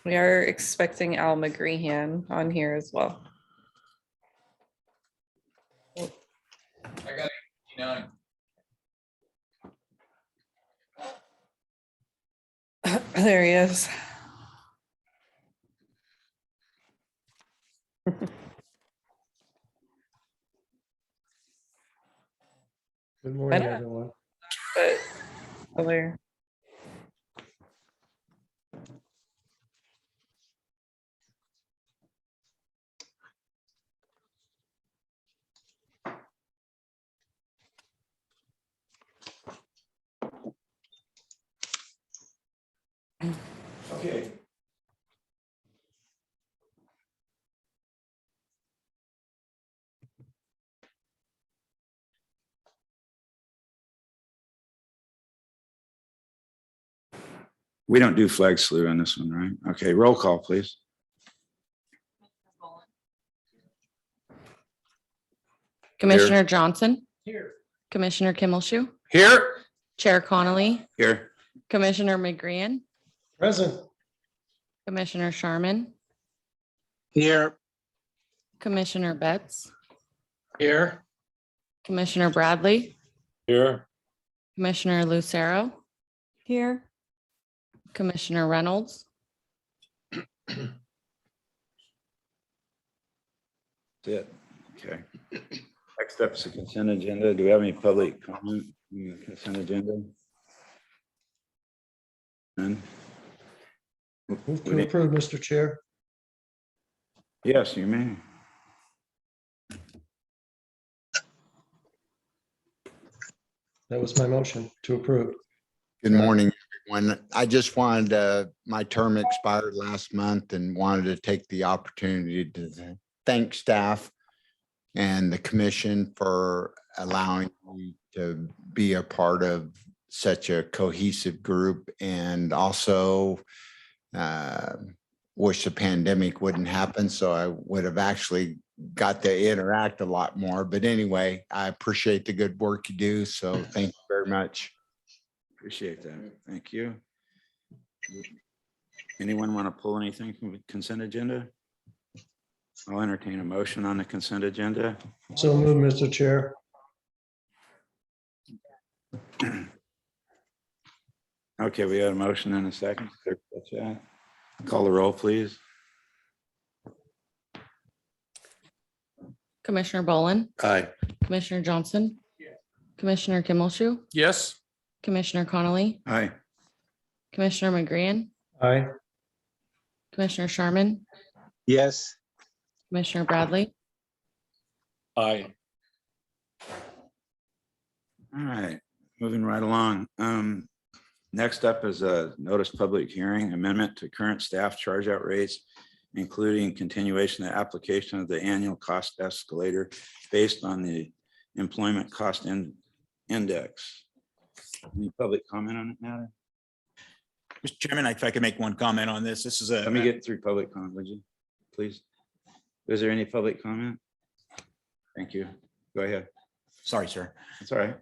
We are expecting Al McGreehan on here as well. I got 89. There he is. Good morning, know. everyone. But oh, there. Okay. We don't do flag salute on this one, right? Okay, roll call, please. Commissioner Johnson, Here. Commissioner Kimmelshoe, Here. Chair Connolly, Here. Commissioner McGreehan, Present. Commissioner Sharman, Here. Commissioner Betts, Here. Commissioner Bradley, Here. Commissioner Lucero, here, Commissioner Reynolds, That's it. Okay. Next up is the consent agenda. Do we have any public comment on the consent agenda? None? Move to approve, Mr. Chair. Yes, you may. That was my motion to approve. Good morning, everyone. I just wanted to, my term expired last month and wanted to take the opportunity to thank staff and the commission for allowing me to be a part of such a cohesive group, and also wish the pandemic wouldn't happen, so I would have actually got to interact a lot more. But anyway, I appreciate the good work you do, so thank you very much. Appreciate that. Thank you. Anyone want to pull anything from the consent agenda? I'll entertain a motion on the consent agenda. So move, Mr. Chair. Okay, we got a motion and a second. Call the roll, please. Commissioner Bolin, Aye. Commissioner Johnson, Commissioner Kimmelshoe, Yes. Commissioner Connolly, Aye. Commissioner McGreehan, Aye. Commissioner Sharman, Yes. Commissioner Bradley, Aye. All right, moving right along. Next up is a notice public hearing amendment to current staff charge out rates, including continuation of the application of the annual cost escalator based on the employment cost index. Any public comment on it matter? Mr. Chairman, if I could make one comment on this, this is a. Let me get through public comment, would you, please? Is there any public comment? Thank you. Go ahead. Sorry, sir. That's all right.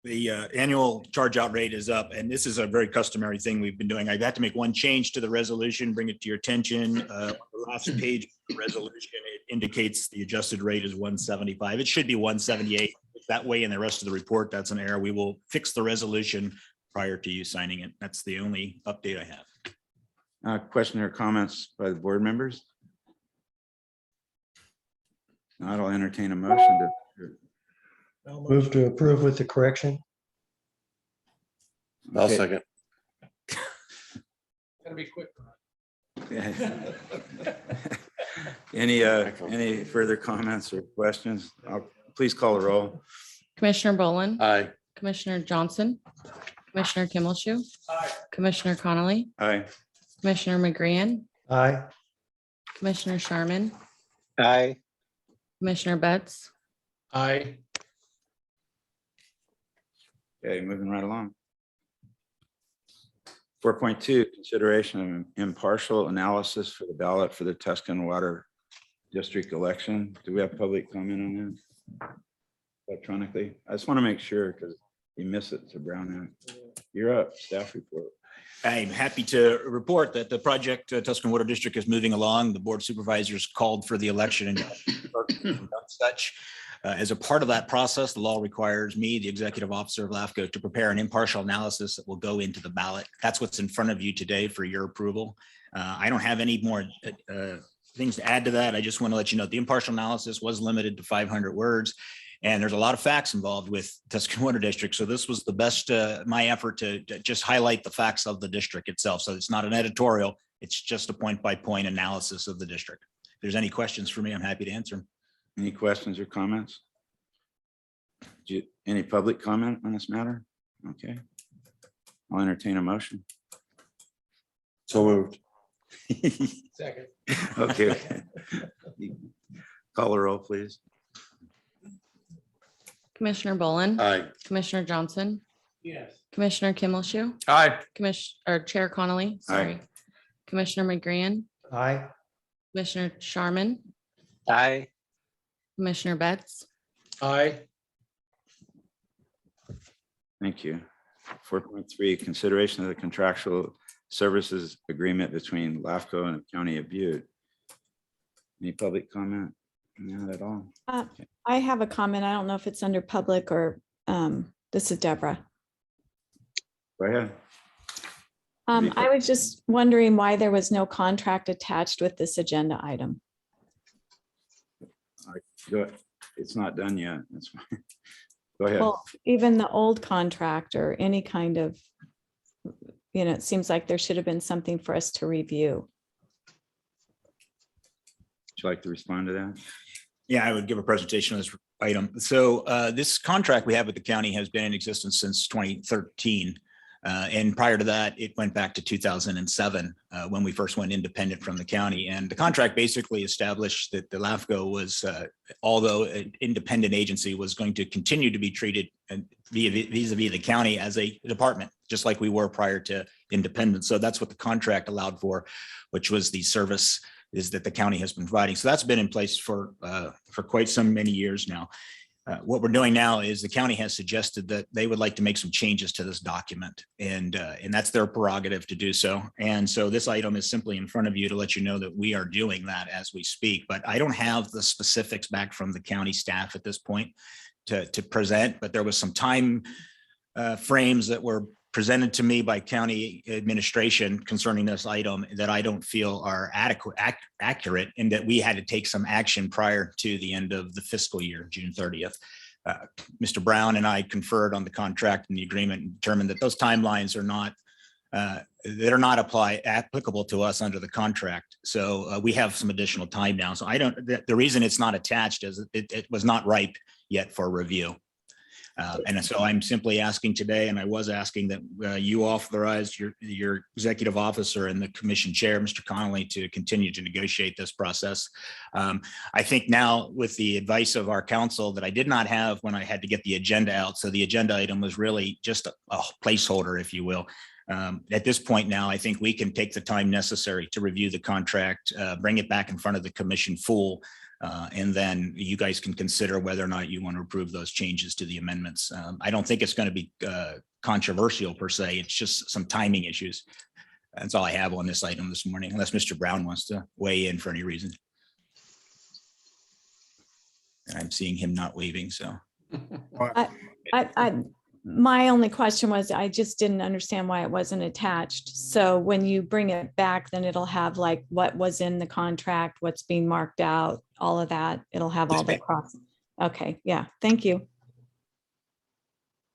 The annual charge out rate is up, and this is a very customary thing we've been doing. I've had to make one change to the resolution, bring it to your attention. The last page of the resolution, it indicates the adjusted rate is 175. It should be 178. That way in the rest of the report, that's an error. We will fix the resolution prior to you signing it. That's the only update I have. Question or comments by the board members? Not, I'll entertain a motion to. Move to approve with the correction. I'll Okay. second. Gotta be quick. Any further comments or questions? Please call the roll. Commissioner Bolin, Aye. Commissioner Johnson, Commissioner Kimmelshoe, Commissioner Connolly, Aye. Commissioner McGreehan, Aye. Commissioner Sharman, Aye. Commissioner Betts, Aye. Okay, moving right along. 4.2, consideration of impartial analysis for the ballot for the Tuscan Water District election. Do we have public comment on that electronically? I just want to make sure because you miss it to Brown Act. You're up, staff report. I'm happy to report that the project Tuscan Water District is moving along. The board of supervisors called for the election and such. As a part of that process, the law requires me, the executive officer of LAFCO, to prepare an impartial analysis that will go into the ballot. That's what's in front of you today for your approval. I don't have any more things to add to that. I just want to let you know the impartial analysis was limited to 500 words. And there's a lot of facts involved with Tuscan Water District. So this was the best, my effort to just highlight the facts of the district itself. So it's not an editorial. It's just a point by point analysis of the district. If there's any questions for me, I'm happy to answer them. Any questions or comments? Any public comment on this matter? Okay. I'll entertain a motion. So moved. Second. Okay. Call the roll, please. Commissioner Boland, Aye. Commissioner Johnson, Yes. Commissioner Kimmelshoe, Aye. Chair Connolly, sorry. Commissioner McGrean, Aye. Commissioner Sharman, Aye. Commissioner Betts, Aye. Thank you. 4.3, consideration of the contractual services agreement between LAFCO and the County of Butte. Any public comment on that at all? I have a comment. I don't know if it's under public or, this is Deborah. Go ahead. I was just wondering why there was no contract attached with this agenda item. It's not done yet. That's fine. Go ahead. Well, even the old contract or any kind of, it seems like there should have been something for us to review. Would you like to respond to that? Yeah, I would give a presentation on this item. So this contract we have with the county has been in existence since 2013. And prior to that, it went back to 2007 when we first went independent from the county. And the contract basically established that the LAFCO was, although an independent agency, was going to continue to be treated vis-a-vis the county as a department, just like we were prior to independence. So that's what the contract allowed for, which was the service is that the county has been providing. So that's been in place for quite some many years now. What we're doing now is the county has suggested that they would like to make some changes to this document, and that's their prerogative to do so. And so this item is simply in front of you to let you know that we are doing that as we speak. But I don't have the specifics back from the county staff at this point to present, but there was some time frames that were presented to me by county administration concerning this item that I don't feel are accurate, and that we had to take some action prior to the end of the fiscal year, June 30th. Mr. Brown and I conferred on the contract and the agreement and determined that those timelines are not applicable to us under the contract. So we have some additional time now. So the reason it's not attached is it was not ripe yet for review. And so I'm simply asking today, and I was asking that you authorize your executive officer and the commission chair, Mr. Connolly, to continue to negotiate this process. I think now with the advice of our counsel that I did not have when I had to get the agenda out. So the agenda item was really just a placeholder, if you will. At this point now, I think we can take the time necessary to review the contract, bring it back in front of the commission full, and then you guys can consider whether or not you want to approve those changes to the amendments. I don't think it's going to be controversial per se. It's just some timing issues. That's all I have on this item this morning, unless Mr. Brown wants to weigh in for any reason. And I'm seeing him not waving, so. My only question was, I just didn't understand why it wasn't attached. So when you bring it back, then it'll have like what was in the contract, what's being marked out, all of that. It'll have all the cross. Okay, yeah, thank you.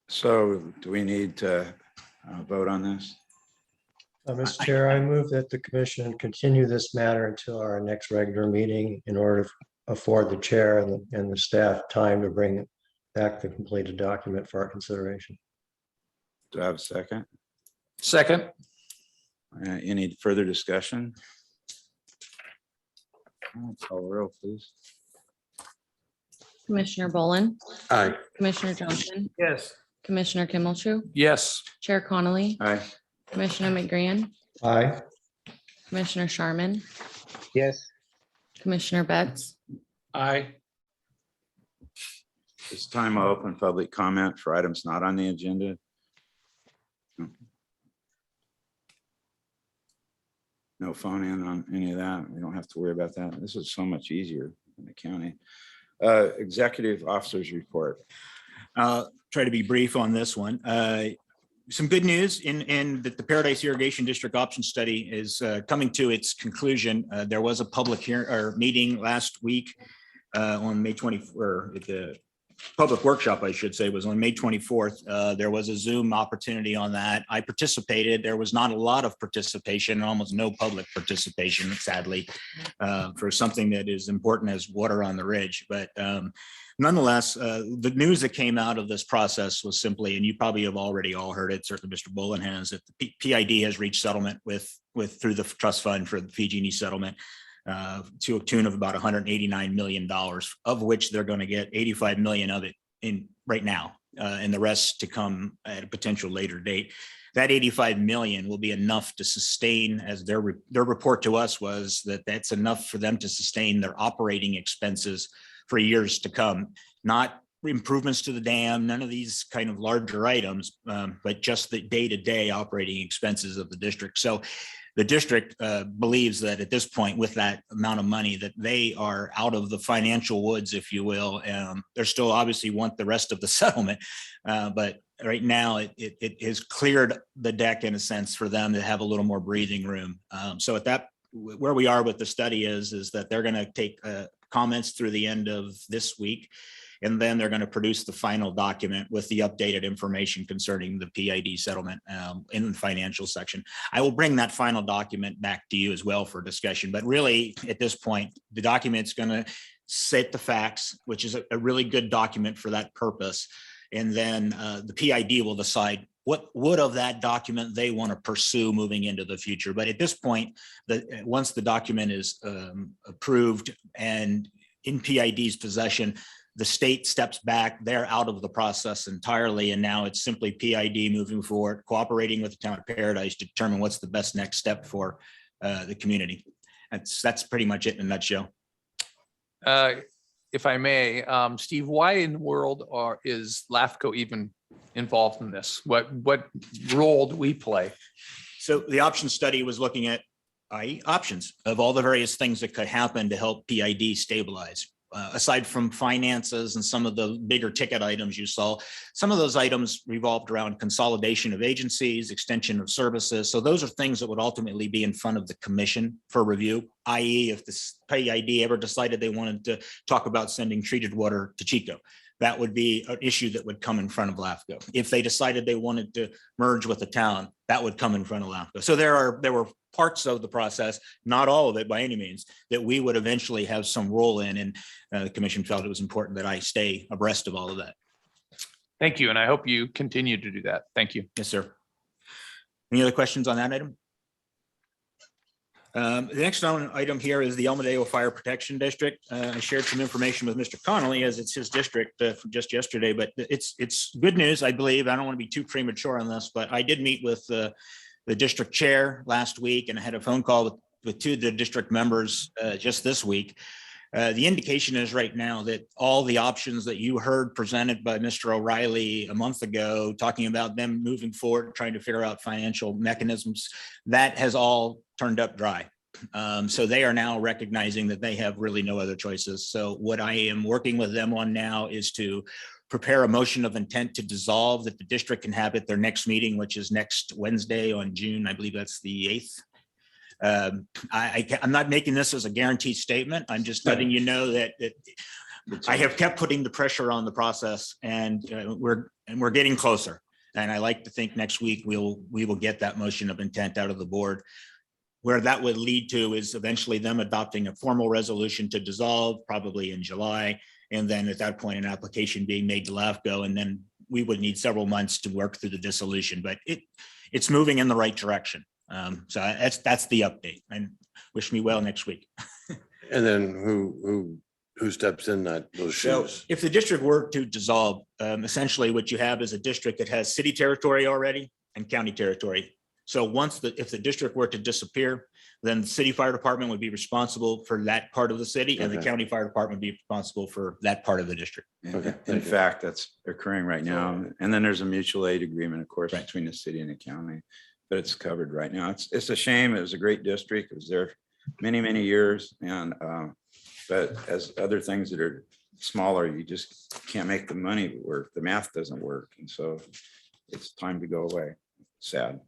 So do we need to vote on this? Mr. Chair, I move that the commission continue this matter until our next regular meeting in order to afford the chair and the staff time to bring back the completed document for our consideration. Do I have a second? Second. Any further discussion? Call the roll, please. Commissioner Boland, Aye. Commissioner Johnson, Yes. Commissioner Kimmelshoe, Yes. Chair Connolly, Aye. Commissioner McGrean, Aye. Commissioner Sharman, Yes. Commissioner Betts, Aye. It's time I'll open public comment for items not on the agenda. no phone in on any of that. We don't have to worry about that. This is so much easier in the county. Executive officers report. Try to be brief on this one. Some good news in that the Paradise Irrigation District option study is coming to its conclusion. There was a public hearing or meeting last week on May 24th, or at the public workshop, I should say, was on May 24th. There was a Zoom opportunity on that. I participated. There was not a lot of participation, almost no public participation, sadly, for something that is important as water on the ridge. But nonetheless, the news that came out of this process was simply, and you probably have already all heard it, certainly Mr. Bolin has, that the PID has reached settlement with through the trust fund for the PG&E settlement to a tune of about $189 million, of which they're going to get 85 million of it in right now, and the rest to come at a potential later date. That 85 million will be enough to sustain, as their report to us was, that that's enough for them to sustain their operating expenses for years to come. Not improvements to the dam, none of these kind of larger items, but just the day-to-day operating expenses of the district. So the district believes that at this point, with that amount of money, that they are out of the financial woods, if you will. They're still obviously want the rest of the settlement, but right now it has cleared the deck in a sense for them to have a little more breathing room. So at that, where we are with the study is that they're going to take comments through the end of this week, and then they're going to produce the final document with the updated information concerning the PID settlement in the financial section. I will bring that final document back to you as well for discussion. But really, at this point, the document's going to set the facts, which is a really good document for that purpose. And then the PID will decide what would of that document they want to pursue moving into the future. But at this point, once the document is approved and in PID's possession, the state steps back. They're out of the process entirely. And now it's simply PID moving forward, cooperating with the town of Paradise to determine what's the best next step for the community. That's pretty much it in a nutshell. If I may, Steve, why in the world is LAFCO even involved in this? What role do we play? So the option study was looking at options of all the various things that could happen to help PID stabilize. Aside from finances and some of the bigger ticket items you saw, some of those items revolved around consolidation of agencies, extension of services. So those are things that would ultimately be in front of the commission for review, i.e. if the PID ever decided they wanted to talk about sending treated water to Chico, that would be an issue that would come in front of LAFCO. If they decided they wanted to merge with the town, that would come in front of LAFCO. So there were parts of the process, not all of it by any means, that we would eventually have some role in. And the commission felt it was important that I stay abreast of all of that. Thank you. And I hope you continue to do that. Thank you. Yes, sir. Any other questions on that item? The next item here is the El Modelo Fire Protection District. I shared some information with Mr. Connolly, as it's his district from just yesterday, but it's good news, I believe. I don't want to be too premature on this, but I did meet with the district chair last week, and I had a phone call with two of the district members just this week. The indication is right now that all the options that you heard presented by Mr. O'Reilly a month ago, talking about them moving forward, trying to figure out financial mechanisms, that has all turned up dry. So they are now recognizing that they have really no other choices. So what I am working with them on now is to prepare a motion of intent to dissolve, that the district can have at their next meeting, which is next Wednesday on June, I believe that's the 8th. I'm not making this as a guaranteed statement. I'm just letting you know that I have kept putting the pressure on the process, and we're getting closer. And I like to think next week we will get that motion of intent out of the board. Where that would lead to is eventually them adopting a formal resolution to dissolve, probably in July. And then at that point, an application being made to LAFCO, and then we would need several months to work through the dissolution, but it's moving in the right direction. So that's the update, and wish me well next week. And then who steps in those So shoes? if the district were to dissolve, essentially what you have is a district that has city territory already and county territory. So if the district were to disappear, then the city fire department would be responsible for that part of the city, and the Okay. county fire department would be responsible for that part of the district. Okay, In thank you. fact, that's occurring right now. And then there's a mutual aid agreement, of course, Right. between the city and the county. but it's covered right now. It's a shame. It was a great district. It was there many, many years. And, but as other things that are smaller, you just can't make the money work. The math doesn't work. And so it's time to go away. Sad.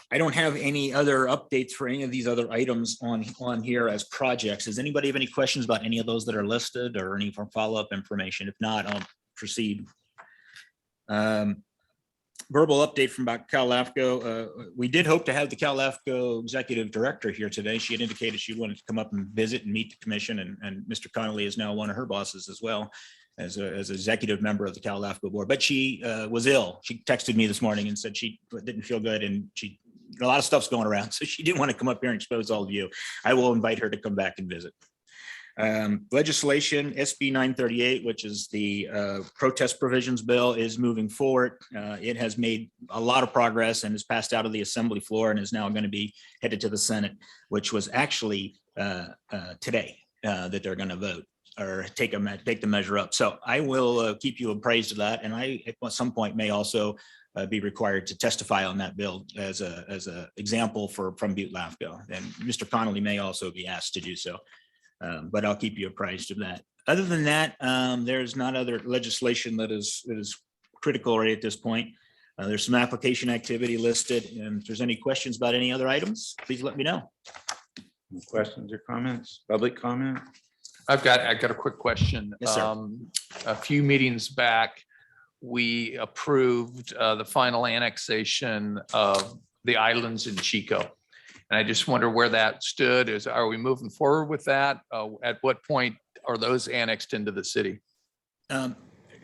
I don't have any other updates for any of these other items on here as projects. Does anybody have any questions about any of those that are listed or any follow-up information? If not, I'll proceed. Verbal update from about Cal LAFCO. We did hope to have the Cal LAFCO executive director here today. She had indicated she wanted to come up and visit and meet the commission, and Mr. Connolly is now one of her bosses as well as an executive member of the Cal LAFCO board. But she was ill. She texted me this morning and said she didn't feel good, and a lot of stuff's going around, so she didn't want to come up here and expose all of you. I will invite her to come back and visit. Legislation SB 938, which is the protest provisions bill, is moving forward. It has made a lot of progress and is passed out of the assembly floor and is now going to be headed to the Senate, which was actually today that they're going to vote or take the measure up. So I will keep you appraised of that, and I at some point may also be required to testify on that bill as a example from Butte LAFCO, and Mr. Connolly may also be asked to do so. But I'll keep you apprised of that. Other than that, there's not other legislation that is critical right at this point. There's some application activity listed, and if there's any questions about any other items, please let me know. Any questions or comments? Public comment? I've got a quick question. Yes, sir. A few meetings back, we approved the final annexation of the islands in Chico. And I just wonder where that stood. Are we moving forward with that? At what point are those annexed into the city?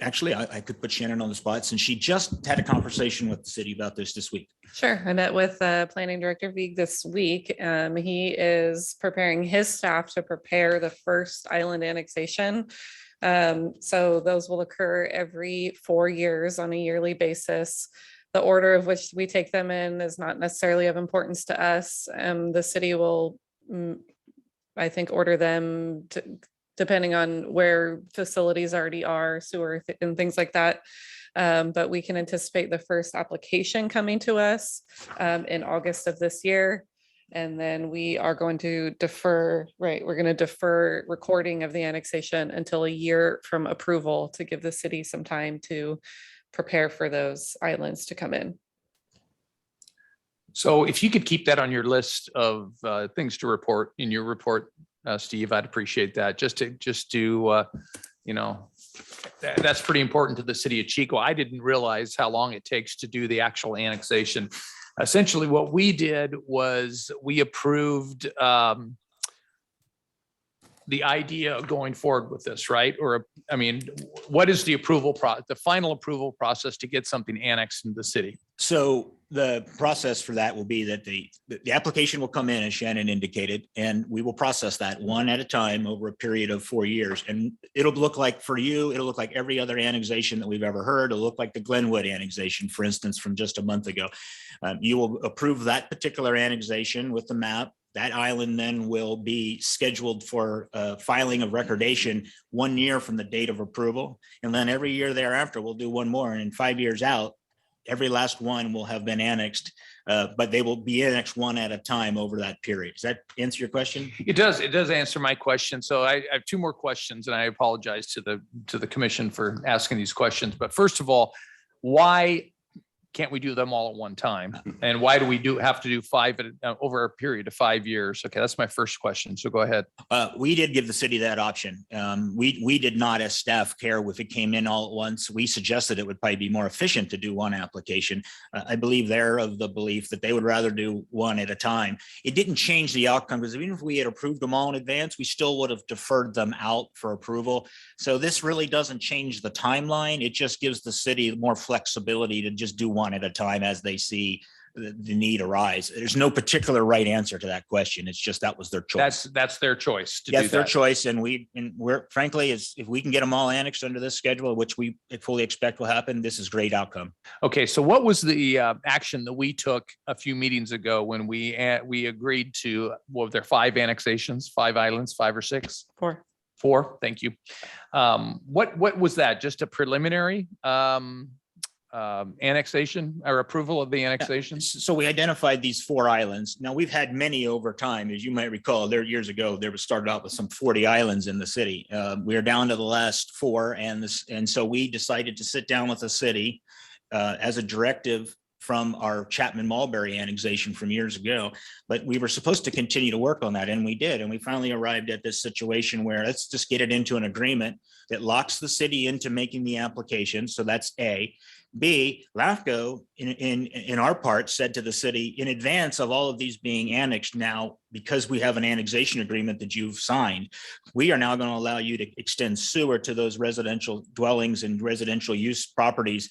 Actually, I could put Shannon on the spot since she just had a conversation with the city about this week. Sure. I met with Planning Director Vieg this week. He is preparing his staff to prepare the first island annexation. So those will occur every 4 years on a yearly basis. The order of which we take them in is not necessarily of importance to us. The city will, I think, order them depending on where facilities already are, sewer and things like that. But we can anticipate the first application coming to us in August of this year. And then we are going to defer, right, we're going to defer recording of the annexation until a year from approval to give the city some time to prepare for those islands to come in. So if you could keep that on your list of things to report in your report, Steve, I'd appreciate that. Just to that's pretty important to the city of Chico. I didn't realize how long it takes to do the actual annexation. Essentially, what we did was we approved the idea of going forward with this, right? Or, I mean, what is the the final approval process to get something annexed into the city? So the process for that will be that the application will come in, as Shannon indicated, and we will process that one at a time over a period of 4 years. And it'll look like, for you, it'll look like every other annexation that we've ever heard. It'll look like the Glenwood annexation, for instance, from just a month ago. You will approve that particular annexation with the map. That island then will be scheduled for filing of recordation 1 year from the date of approval. And then every year thereafter, we'll do one more. And in 5 years out, every last one will have been annexed, but they will be annexed one at a time over that period. Does that answer your question? It does. It does answer my question. So I have two more questions, and I apologize to the commission for asking these questions. But first of all, why can't we do them all at one time? And why do we have to do five over a period of 5 years? Okay, that's my first question. So go ahead. We did give the city that option. We did not, as staff, care if it came in all at once. We suggested it would probably be more efficient to do one application. I believe they're of the belief that they would rather do one at a time. It didn't change the outcome, because even if we had approved them all in advance, we still would have deferred them out for approval. So this really doesn't change the timeline. It just gives the city more flexibility to just do one at a time as they see the need arise. There's no particular right answer to that question. It's just that was their choice. That's their choice. That's their choice, and we're frankly, if we can get them all annexed under this schedule, which we fully expect will happen, this is great outcome. Okay, so what was the action that we took a few meetings ago when we agreed to, what were there, 5 annexations, 5 islands, 5 or 6? 4. 4. Thank you. What was that? Just a preliminary annexation or approval of the annexation? So we identified these 4 islands. Now, we've had many over time. As you might recall, there years ago, there was started out with some 40 islands in the city. We are down to the last 4, and so we decided to sit down with the city as a directive from our Chapman-Mulberry annexation from years ago. But we were supposed to continue to work on that, and we did. And we finally arrived at this situation where let's just get it into an agreement that locks the city into making the application. So that's A. B, LAFCO, in our part, said to the city, in advance of all of these being annexed now, because we have an annexation agreement that you've signed, we are now going to allow you to extend sewer to those residential dwellings and residential use properties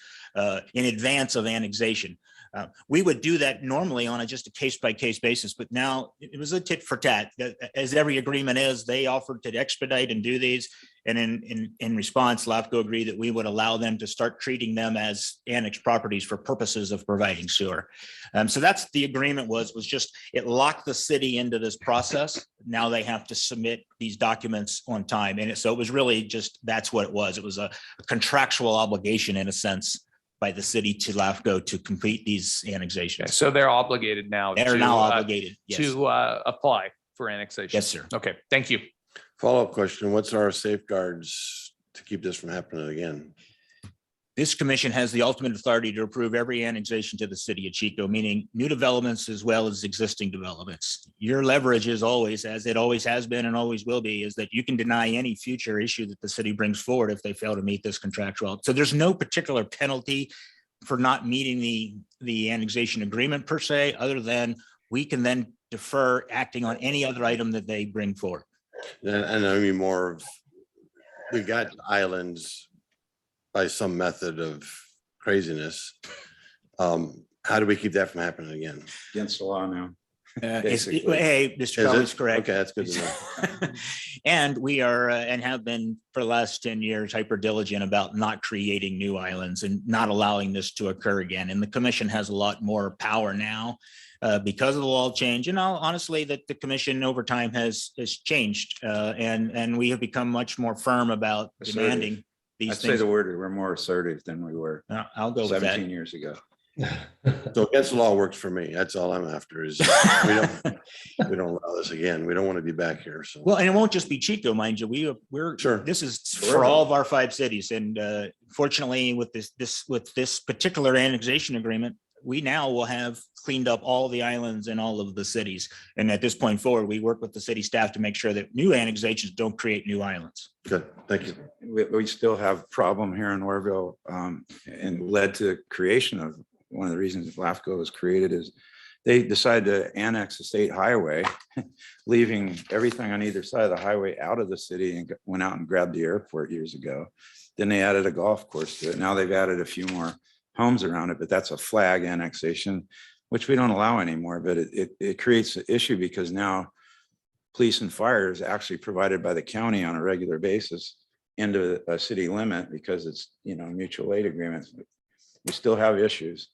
in advance of annexation. We would do that normally on just a case-by-case basis, but now it was a tit for tat. As every agreement is, they offered to expedite and do these. And in response, LAFCO agreed that we would allow them to start treating them as annexed properties for purposes of providing sewer. So that's the agreement was just, it locked the city into this process. Now they have to submit these documents on time. And so it was really just, that's what it was. It was a contractual obligation in a sense by the city to LAFCO to complete these annexations. So they're obligated now. They're now obligated. Yes. To apply for annexation. Yes, sir. Okay, thank you. Follow-up question, what's our safeguards to keep this from happening again? This commission has the ultimate authority to approve every annexation to the city of Chico, meaning new developments as well as existing developments. Your leverage is always, as it always has been and always will be, is that you can deny any future issue that the city brings forward if they fail to meet this contractual. So there's no particular penalty for not meeting the annexation agreement per se, other than we can then defer acting on any other item that they bring forward. And I mean more of, we got islands by some method of craziness. How do we keep that from happening again? Against the law now. Hey, Mr. Is Crowley is it? correct. Okay, that's good to know. And we are and have been for the last 10 years hyper diligent about not creating new islands and not allowing this to occur again. And the commission has a lot more power now because of the law change. And honestly, that the commission over time has changed and we have become much more firm about demanding these I'd say things. the word, we're more assertive than we were I'll go with that. 17 years ago. So against the law works for me. That's all I'm after is we don't allow this again. We don't want to be back here. So Well, and it won't just be Chico, mind you. We're Sure. This is for all of our 5 cities, and fortunately, with this particular annexation agreement, we now will have cleaned up all the islands in all of the cities. And at this point forward, we work with the city staff to make sure that new annexations don't create new islands. good. Thank you. We still have a problem here in Orville and led to creation of one of the reasons LAFCO was created is they decided to annex the state highway, leaving everything on either side of the highway out of the city and went out and grabbed the airport years ago. Then they added a golf course to it. Now they've added a few more homes around it, but that's a flag annexation, which we don't allow anymore. But it creates an issue because now police and fire is actually provided by the county on a regular basis into a city limit because it's, mutual aid agreements. We still have issues.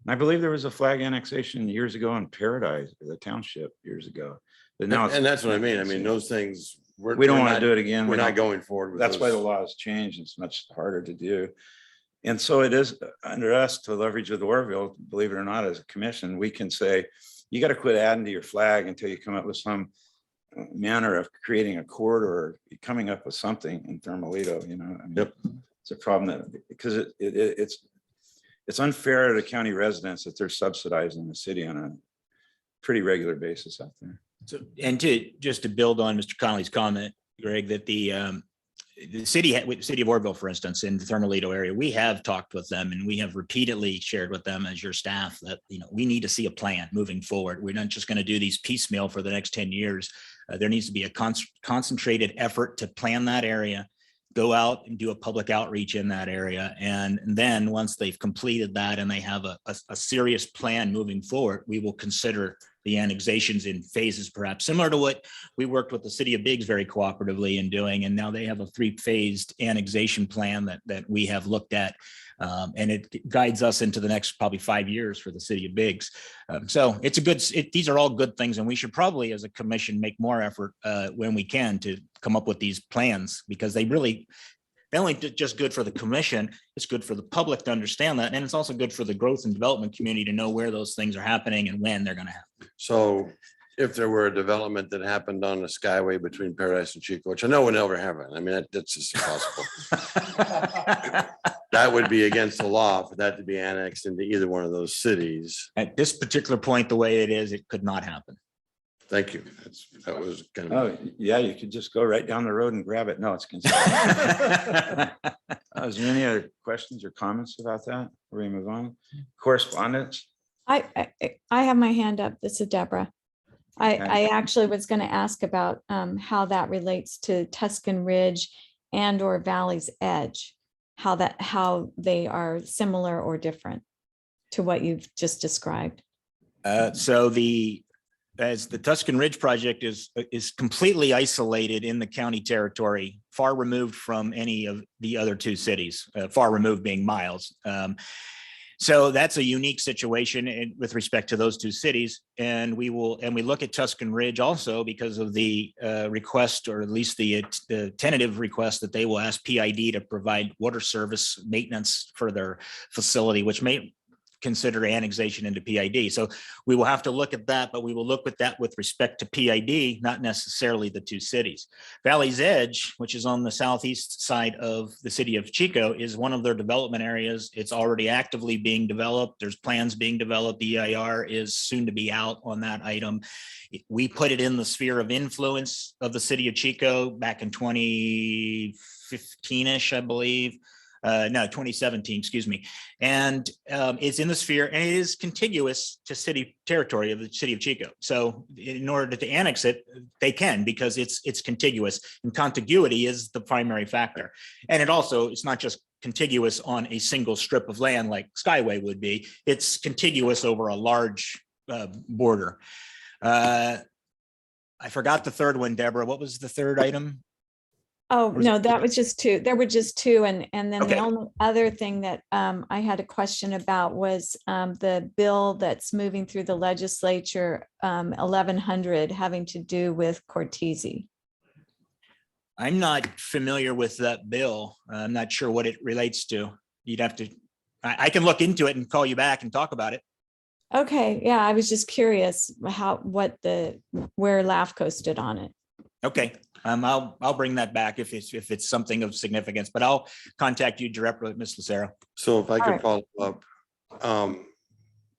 And I believe there was a flag annexation years ago in Paradise, the township years ago. But now, And that's what I mean. I mean, those things. we don't want to do it again. We're We not don't- going forward with That's why the those. law has changed. It's much harder to do. And so it is under us to leverage with Orville, believe it or not, as a commission, we can say, you got to quit adding to your flag until you come up with some manner of creating a corridor or coming up with something in Thermalito, Yep. It's a problem that, because it's unfair to county residents that they're subsidizing the city on a pretty regular basis out there. So, and just to build on Mr. Connolly's comment, Greg, that the city of Orville, for instance, in the Thermalito area, we have talked with them and we have repeatedly shared with them as your staff that, we need to see a plan moving forward. We're not just going to do these piecemeal for the next 10 years. There needs to be a concentrated effort to plan that area, go out and do a public outreach in that area. And then once they've completed that and they have a serious plan moving forward, we will consider the annexations in phases, perhaps similar to what we worked with the city of Biggs very cooperatively in doing. And now they have a 3-phased annexation plan that we have looked at. And it guides us into the next probably 5 years for the city of Biggs. So these are all good things. And we should probably, as a commission, make more effort when we can to come up with these plans because they really, not only just good for the commission, it's good for the public to understand that. And it's also good for the growth and development community to know where those things are happening and when they're going to happen. So if there were a development that happened on the Skyway between Paradise and Chico, which I know would never happen. I mean, that's just impossible. That would be against the law for that to be annexed into either one of those cities. At this particular point, the way it is, it could not happen. Thank you. That was kind of. Oh, yeah, you could just go right down the road and grab it. No, it's. Is there any other questions or comments about that? Before we move on? Correspondence? I have my hand up. This is Deborah. Okay. I actually was going to ask about how that relates to Tuscan Ridge and or Valley's Edge, how they are similar or different to what you've just described. As the Tuscan Ridge project is completely isolated in the county territory, far removed from any of the other two cities, far removed being miles. So that's a unique situation with respect to those two cities. And we look at Tuscan Ridge also because of the request, or at least the tentative request that they will ask PID to provide water service maintenance for their facility, which may consider annexation into PID. So we will have to look at that, but we will look at that with respect to PID, not necessarily the two cities. Valley's Edge, which is on the southeast side of the city of Chico, is one of their development areas. It's already actively being developed. There's plans being developed. The EIR is soon to be out on that item. We put it in the sphere of influence of the city of Chico back in 2015-ish, I believe. 2017, excuse me. And it's in the sphere, and it is contiguous to city territory of the city of Chico. So in order to annex it, they can, because it's contiguous, and contiguity is the primary factor. And it's not just contiguous on a single strip of land like Skyway would be, it's contiguous over a large border. I forgot the third one, Deborah. What was the third item? Oh, no, that was just two. There were just two. And then Okay. the only other thing that I had a question about was the bill that's moving through the legislature, 1100, having to do with Cortese. I'm not familiar with that bill. I'm not sure what it relates to. You'd have to, I can look into it and call you back and talk about it. Okay, yeah, I was just curious where LAFCO stood on it. Okay, I'll bring that back if it's something of significance, but I'll contact you directly with Ms. Lucero. So if I All could right. follow up,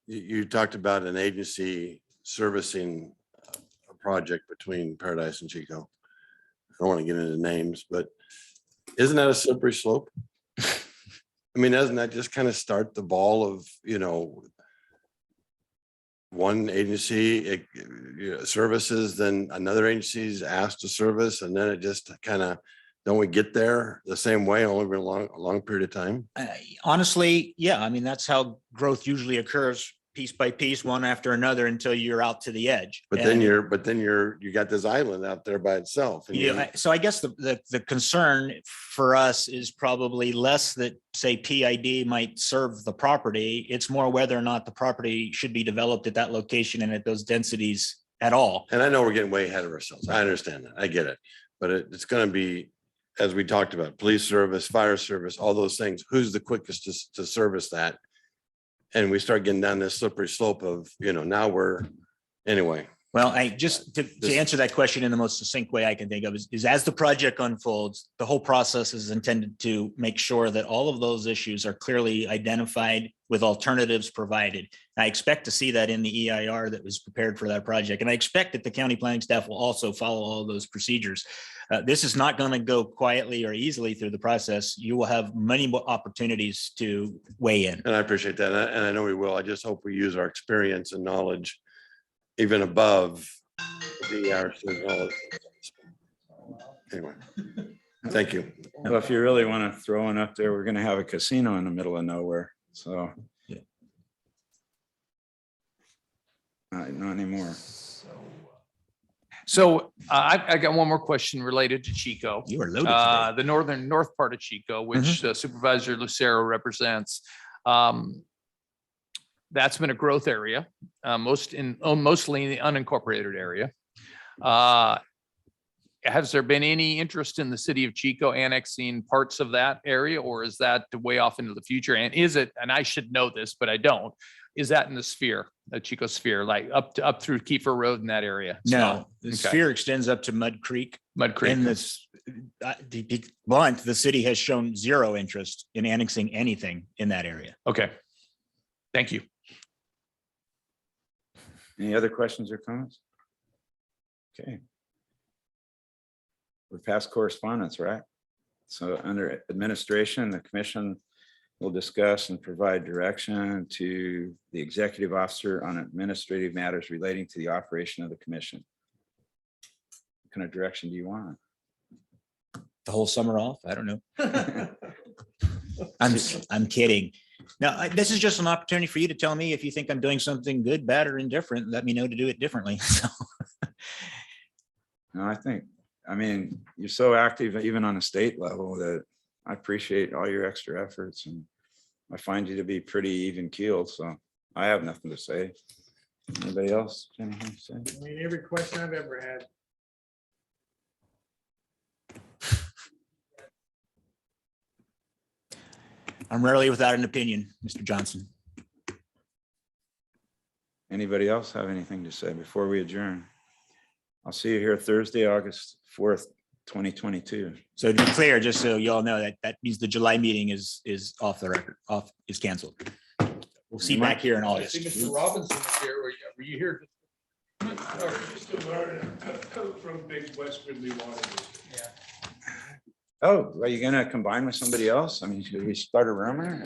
you talked about an agency servicing a project between Paradise and Chico. I don't want to get into names, but isn't that a slippery slope? I mean, doesn't that just kind of start the ball of, one agency services, then another agency is asked to service, and then it just kind of, don't we get there the same way over a long period of time? Honestly, yeah, I mean, that's how growth usually occurs, piece by piece, one after another, until you're out to the edge. But then you got this island out there by itself. And So I guess the concern for us is probably less that, say, PID might serve the property. It's more whether or not the property should be developed at that location and at those densities at all. And I know we're getting way ahead of ourselves. I understand that. I get it. But it's going to be, as we talked about, police service, fire service, all those things. Who's the quickest to service that? And we start getting down this slippery slope of, anyway. Well, to answer that question in the most succinct way I can think of is as the project unfolds, the whole process is intended to make sure that all of those issues are clearly identified with alternatives provided. I expect to see that in the EIR that was prepared for that project. And I expect that the county planning staff will also follow all those procedures. This is not going to go quietly or easily through the process. You will have many more opportunities to weigh in. And I appreciate that. And I know we will. I just hope we use our experience and knowledge even above the knowledge. Anyway, thank you. Well, if you really want to throw one up there, we're going to have a casino in the middle of nowhere. So. Yeah. Not anymore. So I got one more question related to Chico. You are loaded today. The north part of Chico, which Supervisor Lucero represents. That's been a growth area, mostly in the unincorporated area. has there been any interest in the city of Chico annexing parts of that area, or is that way off into the future? And is it, and I should know this, but I don't, is that in the sphere, the Chico sphere, like up through Kiefer Road in that area? It's No, not? the Okay. sphere extends up to Mud Creek. Mud Creek. And this, to be blunt, the city has shown zero interest in annexing anything in that area. Okay. Thank you. Any other questions or comments? Okay. We're past correspondence, right? So under administration, the commission will discuss and provide direction to the executive officer on administrative matters relating to the operation of the commission. What kind of direction do you want? The whole summer off? I don't know. I'm kidding. No, this is just an opportunity for you to tell me if you think I'm doing something good, bad, or indifferent. Let me know to do it differently. So, No, I mean, you're so active even on a state level that I appreciate all your extra efforts, and I find you to be pretty even keeled, so I have nothing to say. Anybody else? Anything to say? I mean, every question I've ever had. I'm rarely without an opinion, Mr. Johnson. Anybody else have anything to say before we adjourn? I'll see you here Thursday, August 4th, 2022. So to be clear, just so y'all know, that means the July meeting is off the record, is canceled. We'll see you back here in August. Mr. Robinson is here. Were you here? From Big West Ridley Water. Oh, are you gonna combine with somebody else? I mean, should we start a rumor?